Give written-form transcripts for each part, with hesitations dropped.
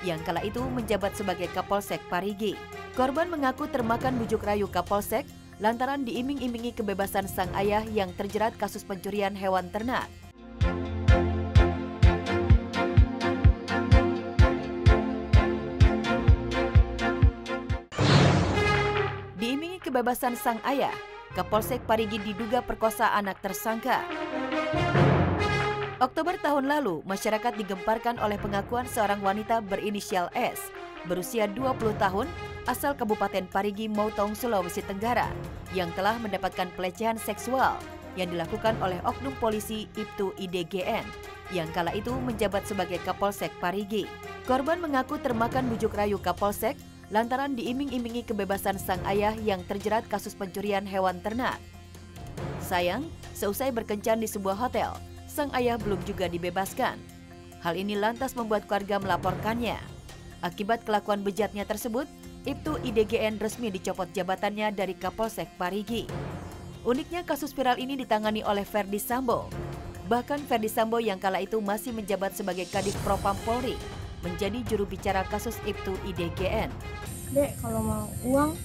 yang kala itu menjabat sebagai Kapolsek Parigi. Korban mengaku termakan bujuk rayu Kapolsek lantaran diiming-imingi kebebasan sang ayah yang terjerat kasus pencurian hewan ternak. Diimingi kebebasan sang ayah, Kapolsek Parigi diduga perkosa anak tersangka. Oktober tahun lalu, masyarakat digemparkan oleh pengakuan seorang wanita berinisial S, berusia 20 tahun, asal Kabupaten Parigi, Moutong, Sulawesi Tenggara, yang telah mendapatkan pelecehan seksual yang dilakukan oleh oknum polisi Ibtu IDGN, yang kala itu menjabat sebagai Kapolsek Parigi. Korban mengaku termakan bujuk rayu Kapolsek lantaran diiming-imingi kebebasan sang ayah yang terjerat kasus pencurian hewan ternak. Sayang, seusai berkencan di sebuah hotel, sang ayah belum juga dibebaskan. Hal ini lantas membuat keluarga melaporkannya. Akibat kelakuan bejatnya tersebut, Ibtu IDGN resmi dicopot jabatannya dari Kapolsek Parigi. Uniknya kasus viral ini ditangani oleh Ferdi Sambo. Bahkan Ferdi Sambo yang kala itu masih menjabat sebagai Kadif Propam Polri, menjadi juru bicara kasus Ibtu IDGN. Dek, kalau mau uang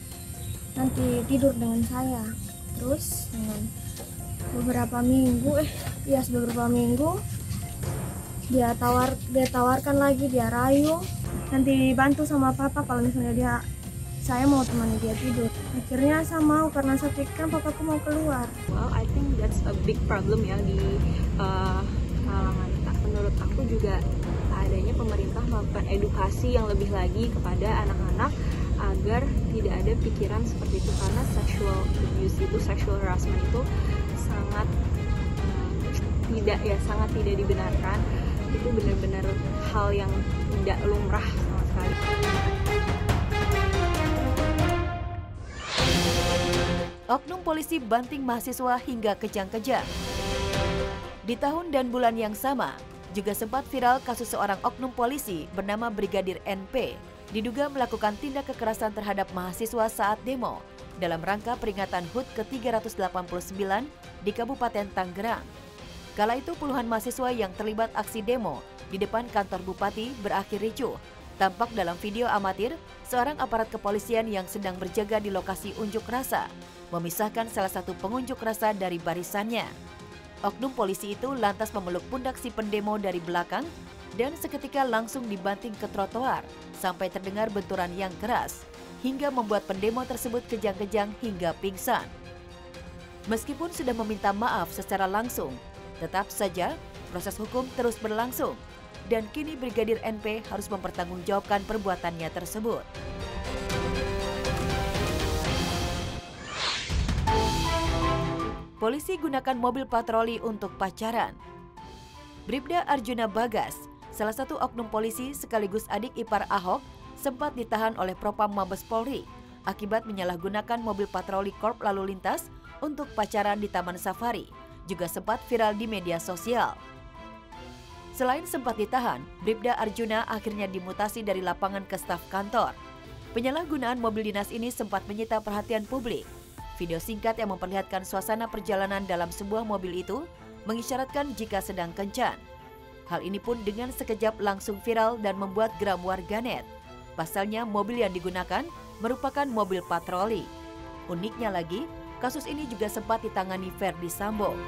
nanti tidur dengan saya. Terus dengan beberapa minggu dia tawarkan lagi, dia rayu, nanti bantu sama papa kalau misalnya saya mau temani dia tidur. Akhirnya saya mau karena saya pikirkan papaku mau keluar. Well, I think that's a big problem ya di kalangan. Menurut aku juga adanya pemerintah melakukan edukasi yang lebih lagi kepada anak-anak agar tidak ada pikiran seperti itu, karena sexual abuse itu, sexual harassment itu sangat tidak dibenarkan. Itu benar-benar hal yang tidak lumrah sama sekali. Oknum polisi banting mahasiswa hingga kejang-kejang. Di tahun dan bulan yang sama, juga sempat viral kasus seorang oknum polisi bernama Brigadir NP diduga melakukan tindak kekerasan terhadap mahasiswa saat demo dalam rangka peringatan HUT ke-389 di Kabupaten Tangerang. Kala itu puluhan mahasiswa yang terlibat aksi demo di depan kantor Bupati berakhir ricuh. Tampak dalam video amatir seorang aparat kepolisian yang sedang berjaga di lokasi unjuk rasa memisahkan salah satu pengunjuk rasa dari barisannya. Oknum polisi itu lantas memeluk pundak si pendemo dari belakang dan seketika langsung dibanting ke trotoar sampai terdengar benturan yang keras hingga membuat pendemo tersebut kejang-kejang hingga pingsan. Meskipun sudah meminta maaf secara langsung, tetap saja proses hukum terus berlangsung dan kini Brigadir NP harus mempertanggungjawabkan perbuatannya tersebut. Polisi gunakan mobil patroli untuk pacaran. Bribda Arjuna Bagas, salah satu oknum polisi sekaligus adik ipar Ahok, sempat ditahan oleh Propam Mabes Polri akibat menyalahgunakan mobil patroli Korps Lalu Lintas untuk pacaran di Taman Safari, juga sempat viral di media sosial. Selain sempat ditahan, Bribda Arjuna akhirnya dimutasi dari lapangan ke staf kantor. Penyalahgunaan mobil dinas ini sempat menyita perhatian publik. Video singkat yang memperlihatkan suasana perjalanan dalam sebuah mobil itu mengisyaratkan jika sedang kencan. Hal ini pun dengan sekejap langsung viral dan membuat geram warganet. Pasalnya mobil yang digunakan merupakan mobil patroli. Uniknya lagi, kasus ini juga sempat ditangani Ferdi Sambo.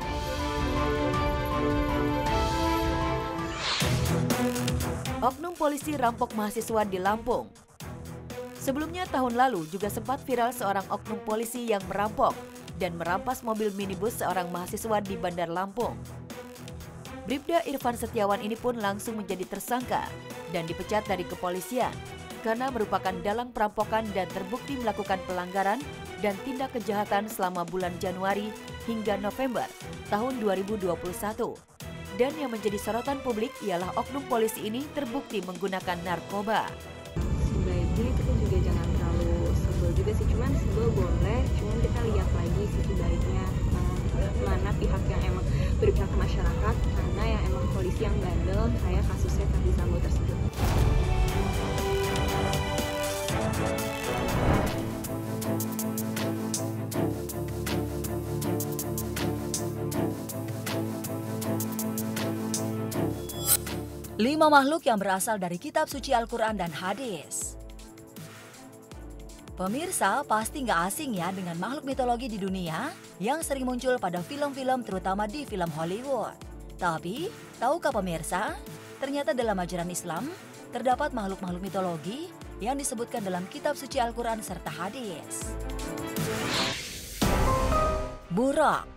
Oknum polisi rampok mahasiswa di Lampung. Sebelumnya tahun lalu juga sempat viral seorang oknum polisi yang merampok dan merampas mobil minibus seorang mahasiswa di Bandar Lampung. Bribda Irfan Setiawan ini pun langsung menjadi tersangka dan dipecat dari kepolisian karena merupakan dalang perampokan dan terbukti melakukan pelanggaran dan tindak kejahatan selama bulan Januari hingga November tahun 2021. Dan yang menjadi sorotan publik ialah oknum polisi ini terbukti menggunakan narkoba. Sebaiknya kita juga jangan terlalu sebel juga sih, cuman sebel boleh, cuman kita lihat lagi sisi baiknya mana pihak yang emang berpihak ke masyarakat, karena yang emang polisi yang bandel kayak kasusnya Ferdi Sambo tersebut. 5 makhluk yang berasal dari kitab suci Al-Quran dan hadis. Pemirsa pasti nggak asing ya dengan makhluk mitologi di dunia yang sering muncul pada film-film terutama di film Hollywood. Tapi, tahukah pemirsa, ternyata dalam ajaran Islam terdapat makhluk-makhluk mitologi yang disebutkan dalam kitab suci Al-Quran serta hadis. Burak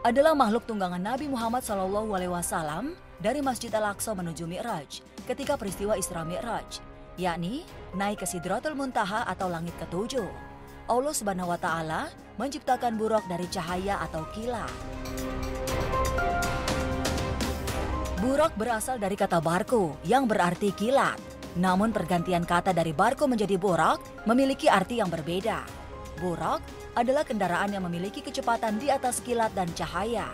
adalah makhluk tunggangan Nabi Muhammad SAW dari Masjid Al-Aqsa menuju Mi'raj ketika peristiwa Isra Mi'raj, yakni naik ke Sidratul Muntaha atau langit ketujuh. Allah Subhanahu wa Ta'ala menciptakan Burak dari cahaya atau kilat. Burak berasal dari kata barku yang berarti kilat. Namun pergantian kata dari barku menjadi burak memiliki arti yang berbeda. Burak adalah kendaraan yang memiliki kecepatan di atas kilat dan cahaya.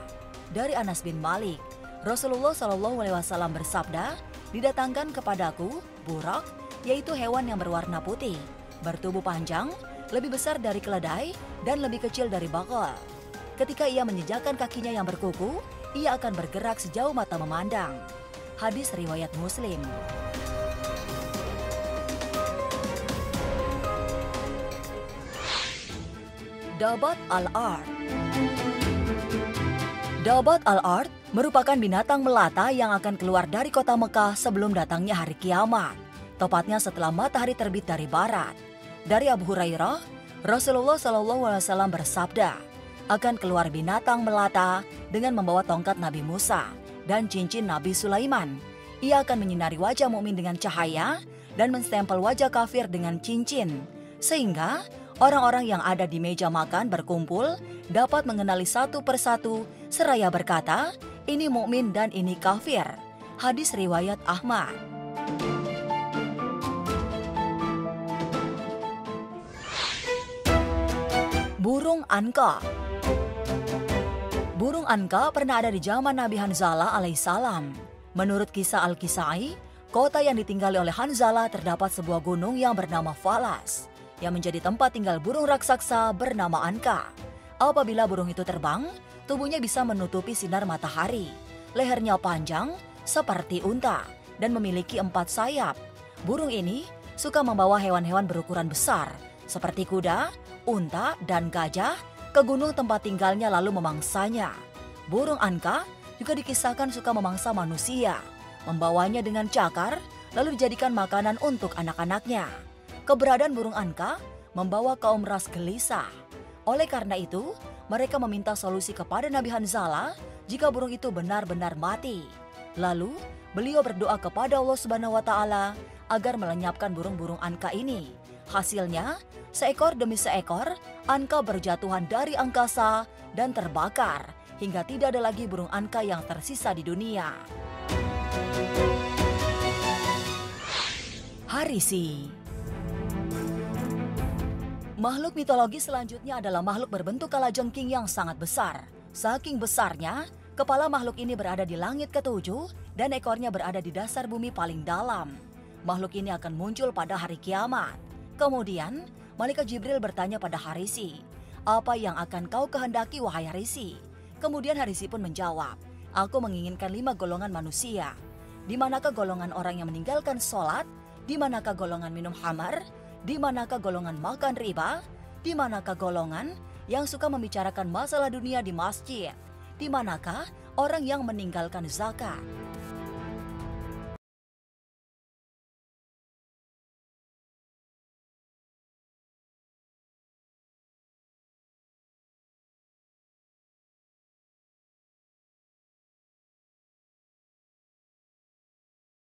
Dari Anas bin Malik, Rasulullah SAW bersabda, "Didatangkan kepadaku burak, yaitu hewan yang berwarna putih, bertubuh panjang, lebih besar dari keledai, dan lebih kecil dari bakal. Ketika ia menjejakkan kakinya yang berkuku, ia akan bergerak sejauh mata memandang." Hadis riwayat Muslim. Dabat al-Ard. Dabat al-Ard merupakan binatang melata yang akan keluar dari kota Mekah sebelum datangnya hari kiamat, tepatnya setelah matahari terbit dari barat. Dari Abu Hurairah, Rasulullah SAW bersabda, akan keluar binatang melata dengan membawa tongkat Nabi Musa dan cincin Nabi Sulaiman. Ia akan menyinari wajah mukmin dengan cahaya dan menstempel wajah kafir dengan cincin, sehingga orang-orang yang ada di meja makan berkumpul dapat mengenali satu persatu seraya berkata, ini mukmin dan ini kafir. Hadis riwayat Ahmad. Burung Anka. Burung Anka pernah ada di zaman Nabi Hanzalah alaihissalam. Menurut kisah Al-Kisai, kota yang ditinggali oleh Hanzalah terdapat sebuah gunung yang bernama Falas, yang menjadi tempat tinggal burung raksasa bernama Anka. Apabila burung itu terbang, tubuhnya bisa menutupi sinar matahari. Lehernya panjang seperti unta dan memiliki 4 sayap. Burung ini suka membawa hewan-hewan berukuran besar seperti kuda, unta, dan gajah ke gunung tempat tinggalnya lalu memangsanya. Burung Anka juga dikisahkan suka memangsa manusia, membawanya dengan cakar lalu dijadikan makanan untuk anak-anaknya. Keberadaan burung Anka membawa kaum ras gelisah. Oleh karena itu, mereka meminta solusi kepada Nabi Hanzalah jika burung itu benar-benar mati. Lalu, beliau berdoa kepada Allah Subhanahu wa Ta'ala agar melenyapkan burung-burung Anka ini. Hasilnya, seekor demi seekor, Anka berjatuhan dari angkasa dan terbakar hingga tidak ada lagi burung Anka yang tersisa di dunia. Harisi. Makhluk mitologi selanjutnya adalah makhluk berbentuk kalajengking yang sangat besar. Saking besarnya, kepala makhluk ini berada di langit ketujuh dan ekornya berada di dasar bumi paling dalam. Makhluk ini akan muncul pada hari kiamat. Kemudian, Malaikat Jibril bertanya pada Harisi, "Apa yang akan kau kehendaki, wahai Harisi?" Kemudian Harisi pun menjawab, "Aku menginginkan 5 golongan manusia. Di manakah golongan orang yang meninggalkan sholat? Di manakah golongan minum khamar? Di manakah golongan makan riba? Di manakah golongan yang suka membicarakan masalah dunia di masjid? Di manakah orang yang meninggalkan zakat?"